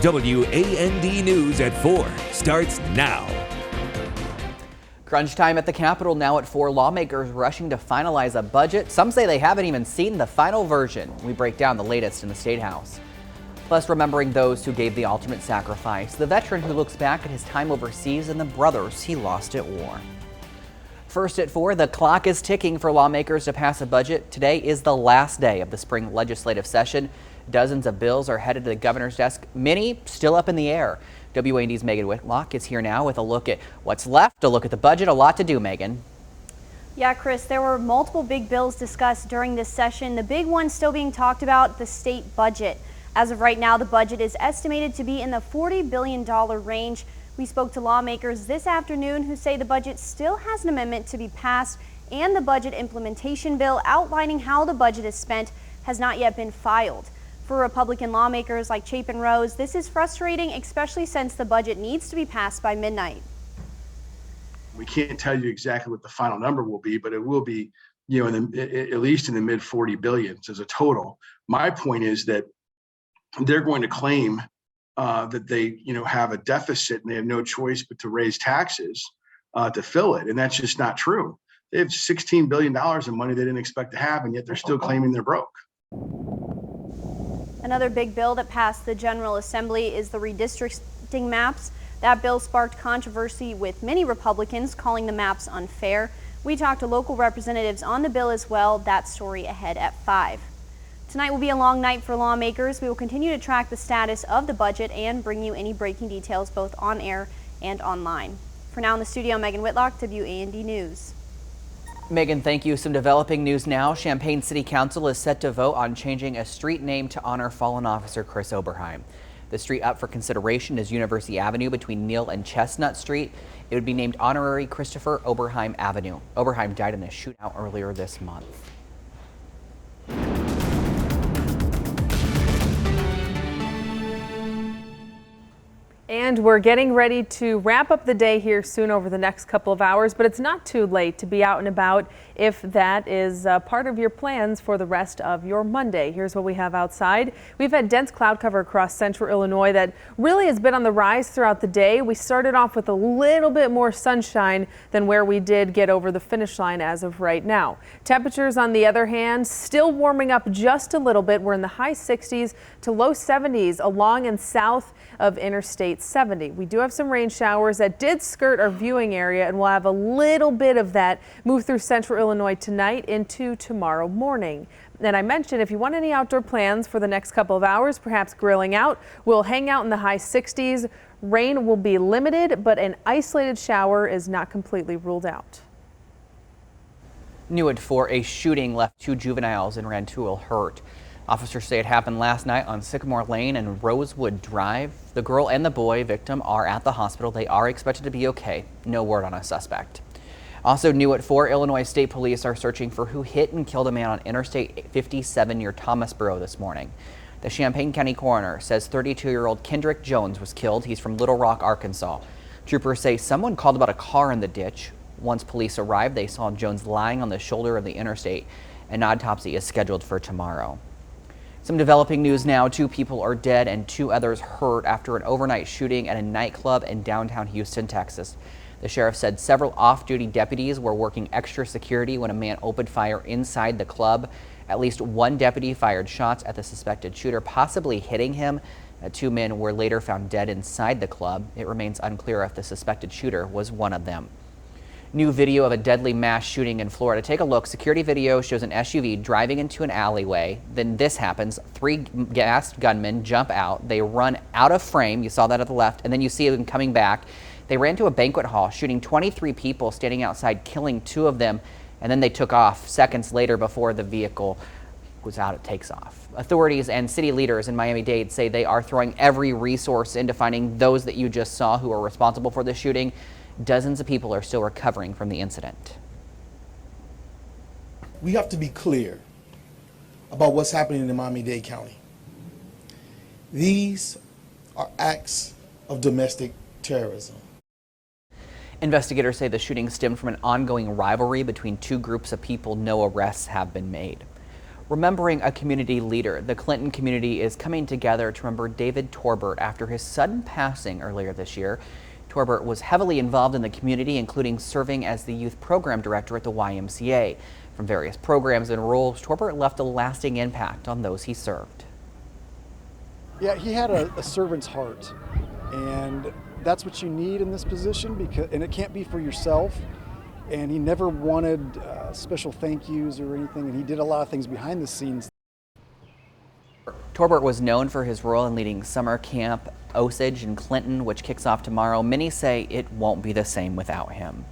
WAND News at 4 starts now. Crunch time at the Capitol now at 4. Lawmakers rushing to finalize a budget. Some say they haven't even seen the final version. We break down the latest in the State House. Plus, remembering those who gave the ultimate sacrifice, the veteran who looks back at his time overseas and the brothers he lost at war. First at 4, the clock is ticking for lawmakers to pass a budget. Today is the last day of the spring legislative session. Dozens of bills are headed to the governor's desk, many still up in the air. WAND's Megan Whitlock is here now with a look at what's left, a look at the budget. A lot to do, Megan. Yeah, Chris, there were multiple big bills discussed during this session. The big one still being talked about, the state budget. As of right now, the budget is estimated to be in the $40 billion range. We spoke to lawmakers this afternoon who say the budget still has an amendment to be passed, and the budget implementation bill outlining how the budget is spent has not yet been filed. For Republican lawmakers like Chapin Rose, this is frustrating, especially since the budget needs to be passed by midnight. We can't tell you exactly what the final number will be, but it will be, at least in the mid 40 billions as a total. My point is that they're going to claim that they, have a deficit and they have no choice but to raise taxes to fill it, and that's just not true. They have $16 billion in money they didn't expect to have, and yet they're still claiming they're broke. Another big bill that passed the General Assembly is the redistricting maps. That bill sparked controversy with many Republicans calling the maps unfair. We talked to local representatives on the bill as well. That story ahead at 5. Tonight will be a long night for lawmakers. We will continue to track the status of the budget and bring you any breaking details both on air and online. For now in the studio, Megan Whitlock, WAND News. Megan, thank you. Some developing news now. Champaign City Council is set to vote on changing a street name to honor fallen officer Chris Oberheim. The street up for consideration is University Avenue between Neal and Chestnut Street. It would be named Honorary Christopher Oberheim Avenue. Oberheim died in a shootout earlier this month. And we're getting ready to wrap up the day here soon over the next couple of hours, but it's not too late to be out and about if that is part of your plans for the rest of your Monday. Here's what we have outside. We've had dense cloud cover across central Illinois that really has been on the rise throughout the day. We started off with a little bit more sunshine than where we did get over the finish line as of right now. Temperatures, on the other hand, still warming up just a little bit. We're in the high 60s to low 70s along and south of Interstate 70. We do have some rain showers that did skirt our viewing area, and we'll have a little bit of that move through central Illinois tonight into tomorrow morning. And I mentioned if you want any outdoor plans for the next couple of hours, perhaps grilling out, we'll hang out in the high 60s. Rain will be limited, but an isolated shower is not completely ruled out. New at 4, a shooting left 2 juveniles in Rantoul hurt. Officers say it happened last night on Sycamore Lane and Rosewood Drive. The girl and the boy victim are at the hospital. They are expected to be okay. No word on a suspect. Also new at 4, Illinois State Police are searching for who hit and killed a man on Interstate 57 near Thomasboro this morning. The Champaign County coroner says 32-year-old Kendrick Jones was killed. He's from Little Rock, Arkansas. Troopers say someone called about a car in the ditch. Once police arrived, they saw Jones lying on the shoulder of the interstate. An autopsy is scheduled for tomorrow. Some developing news now. 2 people are dead and 2 others hurt after an overnight shooting at a nightclub in downtown Houston, Texas. The sheriff said several off-duty deputies were working extra security when a man opened fire inside the club. At least 1 deputy fired shots at the suspected shooter, possibly hitting him. 2 men were later found dead inside the club. It remains unclear if the suspected shooter was one of them. New video of a deadly mass shooting in Florida. Take a look. Security video shows an SUV driving into an alleyway. Then this happens. 3 masked gunmen jump out. They run out of frame. You saw that at the left. And then you see them coming back. They ran to a banquet hall, shooting 23 people standing outside, killing 2 of them. And then they took off seconds later before the vehicle was out. It takes off. Authorities and city leaders in Miami-Dade say they are throwing every resource into finding those that you just saw who are responsible for the shooting. Dozens of people are still recovering from the incident. We have to be clear about what's happening in Miami-Dade County. These are acts of domestic terrorism. Investigators say the shooting stemmed from an ongoing rivalry between 2 groups of people. No arrests have been made. Remembering a community leader, the Clinton community is coming together to remember David Torbert after his sudden passing earlier this year. Torbert was heavily involved in the community, including serving as the youth program director at the YMCA. From various programs and roles, Torbert left a lasting impact on those he served. Yeah, he had a servant's heart, and that's what you need in this position, and it can't be for yourself. And he never wanted special thank yous or anything, and he did a lot of things behind the scenes. Torbert was known for his role in leading summer camp Osage in Clinton, which kicks off tomorrow. Many say it won't be the same without him.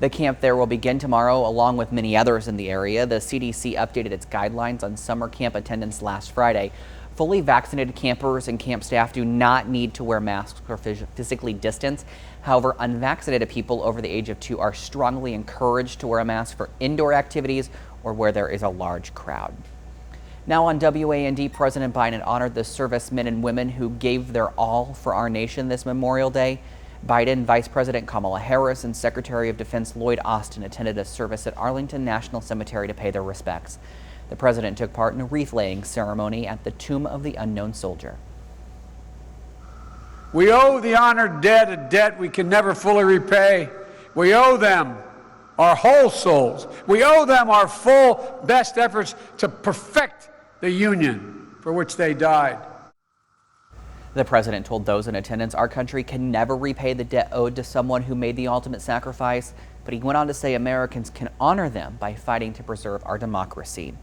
The camp there will begin tomorrow, along with many others in the area. The CDC updated its guidelines on summer camp attendance last Friday. Fully vaccinated campers and camp staff do not need to wear masks or physically distance. However, unvaccinated people over the age of 2 are strongly encouraged to wear a mask for indoor activities or where there is a large crowd. Now on WAND, President Biden honored the servicemen and women who gave their all for our nation this Memorial Day. Biden, Vice President Kamala Harris, and Secretary of Defense Lloyd Austin attended a service at Arlington National Cemetery to pay their respects. The president took part in a wreath-laying ceremony at the Tomb of the Unknown Soldier. We owe the honored dead a debt we can never fully repay. We owe them our whole souls. We owe them our full best efforts to perfect the Union for which they died. The president told those in attendance our country can never repay the debt owed to someone who made the ultimate sacrifice, but he went on to say Americans can honor them by fighting to preserve our democracy.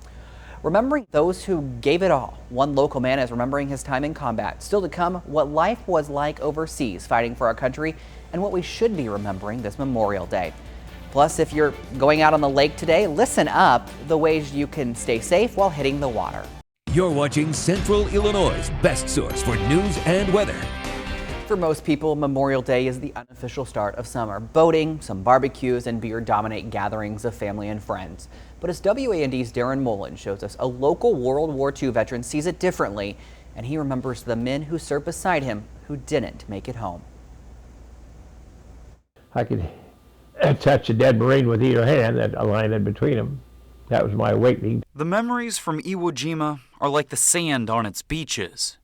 Remembering those who gave it all. One local man is remembering his time in combat. Still to come, what life was like overseas fighting for our country and what we should be remembering this Memorial Day. Plus, if you're going out on the lake today, listen up, the ways you can stay safe while hitting the water. You're watching Central Illinois' best source for news and weather. For most people, Memorial Day is the unofficial start of summer. Boating, some barbecues, and beer dominate gatherings of family and friends. But as WAND's Darren Mullen shows us, a local World War II veteran sees it differently, and he remembers the men who served beside him who didn't make it home. I could touch a dead Marine with either hand, that a line in between them. That was my awakening. The memories from Iwo Jima are like the sand on its beaches.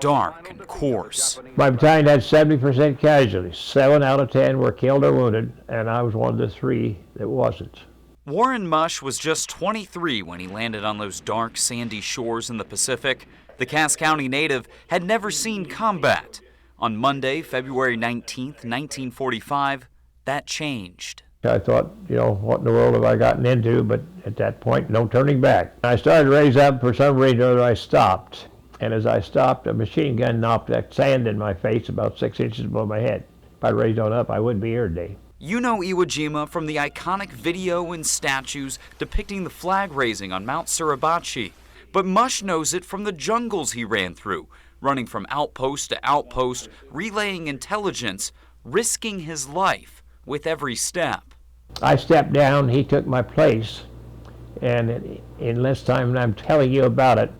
Dark and coarse. My battalion had 70% casualties. 7 out of 10 were killed or wounded, and I was one of the 3 that wasn't. Warren Mush was just 23 when he landed on those dark, sandy shores in the Pacific. The Cass County native had never seen combat. On Monday, February 19th, 1945, that changed. I thought, what in the world have I gotten into? But at that point, no turning back. I started to raise up. For some reason or other, I stopped. And as I stopped, a machine gun knocked that sand in my face about 6 inches above my head. If I'd raised on up, I wouldn't be here today. You know Iwo Jima from the iconic video and statues depicting the flag raising on Mount Suribachi. But Mush knows it from the jungles he ran through, running from outpost to outpost, relaying intelligence, risking his life with every step. I stepped down, he took my place, and in less time than I'm telling you about it,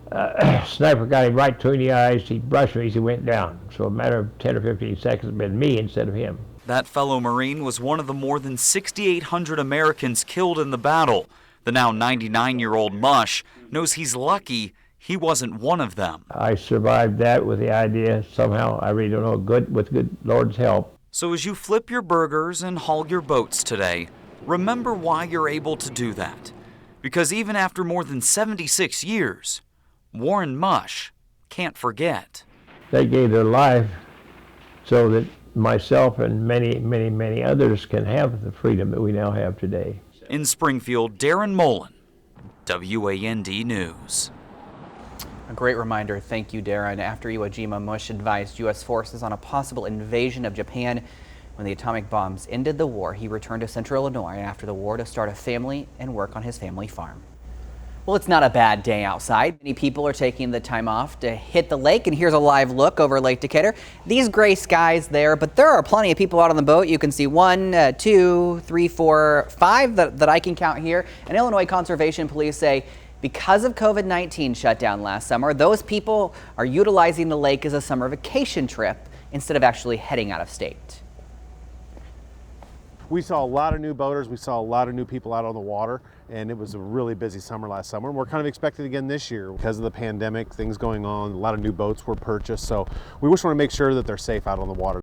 sniper got him right between the eyes, he brushed me as he went down. So a matter of 10 or 15 seconds, it had been me instead of him. That fellow Marine was one of the more than 6,800 Americans killed in the battle. The now 99-year-old Mush knows he's lucky he wasn't one of them. I survived that with the idea, somehow, I really don't know, with good Lord's help. So as you flip your burgers and haul your boats today, remember why you're able to do that. Because even after more than 76 years, Warren Mush can't forget. They gave their life so that myself and many, many, many others can have the freedom that we now have today. In Springfield, Darren Mullen, WAND News. A great reminder. Thank you, Darren. After Iwo Jima, Mush advised U.S. forces on a possible invasion of Japan. When the atomic bombs ended the war, he returned to Central Illinois after the war to start a family and work on his family farm. Well, it's not a bad day outside. Many people are taking the time off to hit the lake, and here's a live look over Lake Decatur. These gray skies there, but there are plenty of people out on the boat. You can see 1, 2, 3, 4, 5 that I can count here. And Illinois Conservation Police say because of COVID-19 shutdown last summer, those people are utilizing the lake as a summer vacation trip instead of actually heading out of state. we saw a lot of new boaters, we saw a lot of new people out on the water, and it was a really busy summer last summer. And we're kind of expecting again this year because of the pandemic, things going on, a lot of new boats were purchased. So we just want to make sure that they're safe out on the water.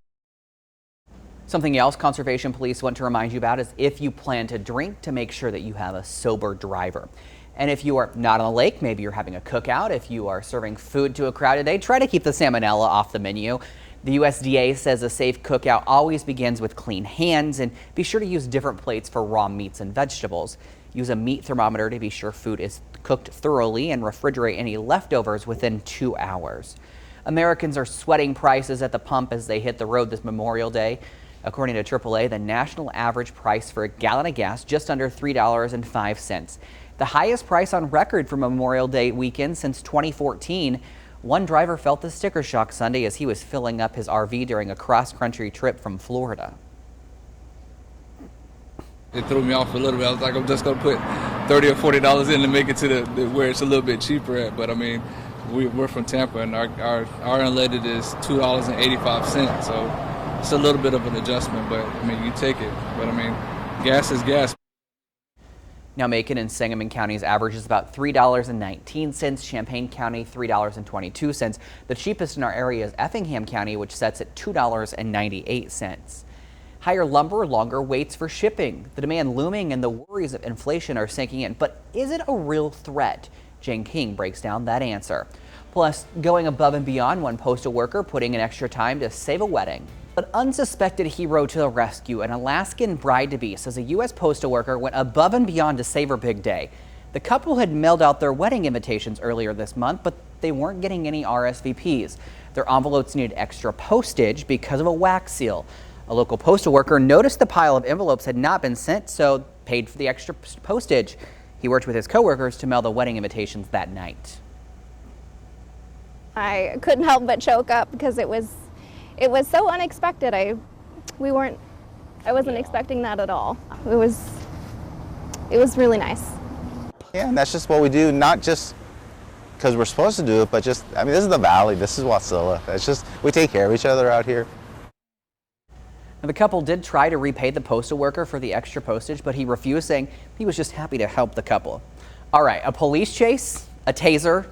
Something else Conservation Police want to remind you about is if you plan to drink, to make sure that you have a sober driver. And if you are not on the lake, maybe you're having a cookout, if you are serving food to a crowd today, try to keep the salmonella off the menu. The USDA says a safe cookout always begins with clean hands, and be sure to use different plates for raw meats and vegetables. Use a meat thermometer to be sure food is cooked thoroughly, and refrigerate any leftovers within 2 hours. Americans are sweating prices at the pump as they hit the road this Memorial Day. According to AAA, the national average price for a gallon of gas just under $3.05. The highest price on record for Memorial Day weekend since 2014. One driver felt the sticker shock Sunday as he was filling up his RV during a cross-country trip from Florida. It threw me off a little bit. I was like, I'm just going to put $30 or $40 in to make it to the where it's a little bit cheaper at. But I mean, we're from Tampa, and our unleaded is $2.85. So it's a little bit of an adjustment, but I mean, you take it. But I mean, gas is gas. Now, Macon and Sangamon counties averages about $3.19. Champaign County, $3.22. The cheapest in our area is Effingham County, which sets at $2.98. Higher lumber, longer waits for shipping. The demand looming and the worries of inflation are sinking in. But is it a real threat? Jane King breaks down that answer. Plus, going above and beyond, one postal worker putting in extra time to save a wedding. An unsuspected hero to the rescue. An Alaskan bride-to-be says a U.S. postal worker went above and beyond to save her big day. The couple had mailed out their wedding invitations earlier this month, but they weren't getting any RSVPs. Their envelopes needed extra postage because of a wax seal. A local postal worker noticed the pile of envelopes had not been sent, so paid for the extra postage. He worked with his coworkers to mail the wedding invitations that night. I couldn't help but choke up because it was so unexpected. I wasn't expecting that at all. It was really nice. Yeah, and that's just what we do, not just because we're supposed to do it, but just, I mean, this is the valley, this is Wasilla. It's just, we take care of each other out here. Now, the couple did try to repay the postal worker for the extra postage, but he refused, saying he was just happy to help the couple. All right, a police chase, a taser,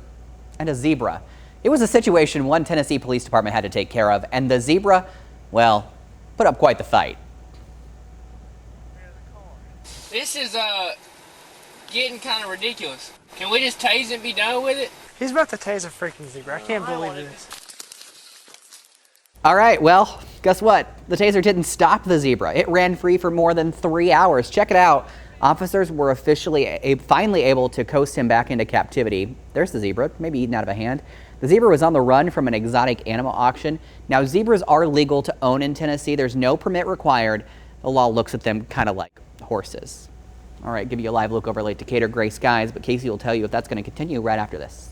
and a zebra. It was a situation one Tennessee Police Department had to take care of, and the zebra, well, put up quite the fight. This is getting kind of ridiculous. Can we just tase and be done with it? He's about to tase a freaking zebra. I can't believe this. All right, well, guess what? The taser didn't stop the zebra. It ran free for more than 3 hours. Check it out. Officers were finally able to coax him back into captivity. There's the zebra, maybe eaten out of a hand. The zebra was on the run from an exotic animal auction. Now, zebras are legal to own in Tennessee. There's no permit required. The law looks at them kind of like horses. All right, give you a live look over Lake Decatur, gray skies, but Casey will tell you if that's going to continue right after this.